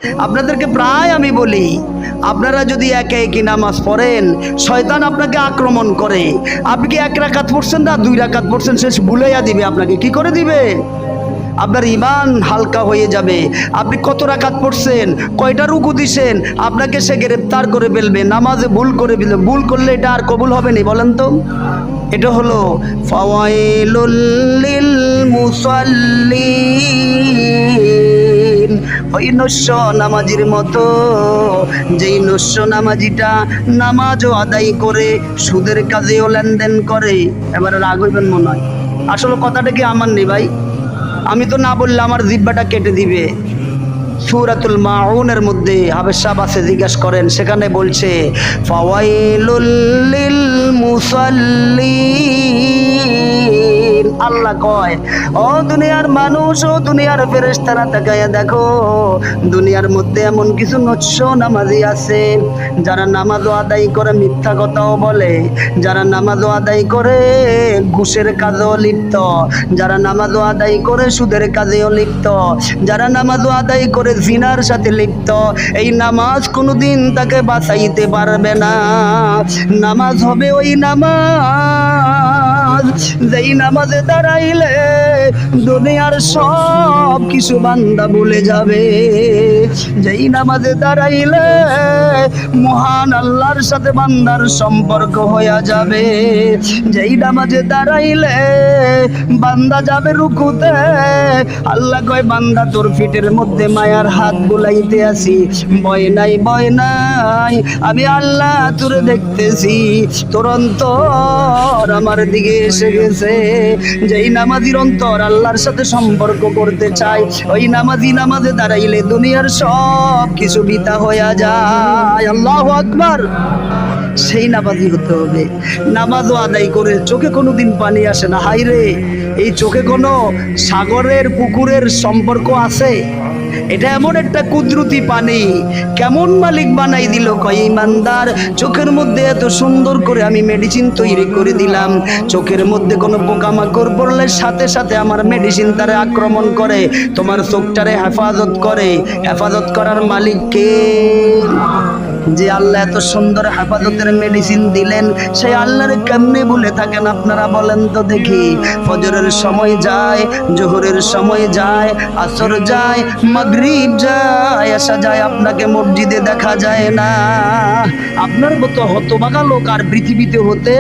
আপনাদেরকে প্রায় আমি বলি, আপনারা যদি একে একই নামাজ পড়েন, শয়তান আপনাকে আক্রমণ করে। আপনি কি 1 রাকাত পড়ছেন না 2 রাকাত পড়ছেন, শেষ ভুলাইয়া দিবে আপনাকে। কি করে দিবে? আপনার ঈমান হালকা হয়ে যাবে। আপনি কত রাকাত পড়ছেন, কয়টা রুকু দিছেন, আপনাকে সে গ্রেফতার করে ফেলবে। নামাজে ভুল করে ফেলবে। ভুল করলে এটা আর কবুল হবে না, বলেন তো। এটা হলো ফাওয়াইলুল লিল মুসাল্লিন, ওই নস্য নামাজির মতো, যেই নস্য নামাজিটা নামাজও আদায় করে সুদের কাজেও লেনদেন করে। এবারে রাগ হইবেন মনে হয়, আসলে কথাটা কি আমার নেই ভাই, আমি তো না বললে আমার জিহ্বাটা কেটে দিবে। সূরাতুল মাউনের মধ্যে হাফেজ সাহেব আছে, জিজ্ঞাসা করেন, সেখানে বলছে ফাওয়াইলুল লিল মুসাল্লিন। আল্লাহ কয়, ও দুনিয়ার মানুষ, ও দুনিয়ার ফেরেশতারা, তাকায়া দেখো, দুনিয়ার মধ্যে এমন কিছু নস্য নামাজি আছে যারা নামাজও আদায় করে মিথ্যা কথাও বলে, যারা নামাজও আদায় করে ঘুষের কাজেও লিপ্ত, যারা নামাজও আদায় করে সুদের কাজেও লিপ্ত, যারা নামাজও আদায় করে জিনার সাথে লিপ্ত। এই নামাজ কোনোদিন তাকে বাঁচাইতে পারবে না। নামাজ হবে ওই নামাজ যেই নামাজে দাঁড়াইলে দুনিয়ার সব কিছু বান্দা ভুলে যাবে, যেই নামাজে দাঁড়াইলে মহান আল্লাহর সাথে বান্দার সম্পর্ক হয়ে যাবে, যেই নামাজে দাঁড়াইলে বান্দা যাবে রুকুতে, আল্লাহ কয় বান্দা তোর ফিটের মধ্যে মায়ার হাত বুলাইতে আসি, ভয় নাই ভয় নাই, আমি আল্লাহ তোরে দেখতেছি, তোর অন্তর আমার দিকে এসে গেছে। যেই নামাজির অন্তর আল্লাহর সাথে সম্পর্ক করতে চায়, ওই নামাজি নামাজে দাঁড়াইলে দুনিয়ার সব কিছু বৃথা হয়ে যায়। আল্লাহু আকবার। সেই নামাজি হতে হবে। নামাজও আদায় করে চোখে কোনোদিন পানি আসে না। হাই রে, এই চোখে কোনো সাগরের পুকুরের সম্পর্ক আছে? এটা এমন একটা কুদরতি পানি, কেমন মালিক বানাই দিল। কয় ইমানদার, চোখের মধ্যে এত সুন্দর করে আমি মেডিসিন তৈরি করে দিলাম, চোখের মধ্যে কোনো পোকামাকড় পড়লে সাথে সাথে আমার মেডিসিন তারে আক্রমণ করে, তোমার চোখটারে হেফাজত করে। হেফাজত করার মালিক কে? যে আল্লাহ এত সুন্দর হেফাজতের মেডিসিন দিলেন, সেই আল্লাহরে কেমনে ভুলে থাকেন আপনারা বলেন তো দেখি। ফজরের সময় যায়, জোহরের সময় যায়, আসর যায়, মাগরিব যায়, এশা যায়, আপনাকে মসজিদে দেখা যায় না। আপনার মতো হতভাগা লোক আর পৃথিবীতে হতে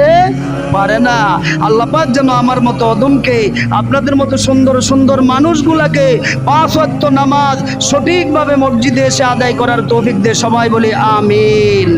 পারে না। আল্লাহ পাক যেন আমার মতো অদমকে, আপনাদের মতো সুন্দর সুন্দর মানুষগুলাকে 5 ওয়াক্ত নামাজ সঠিকভাবে মসজিদে এসে আদায় করার তৌফিক দিয়ে সবাই বলি আমিন।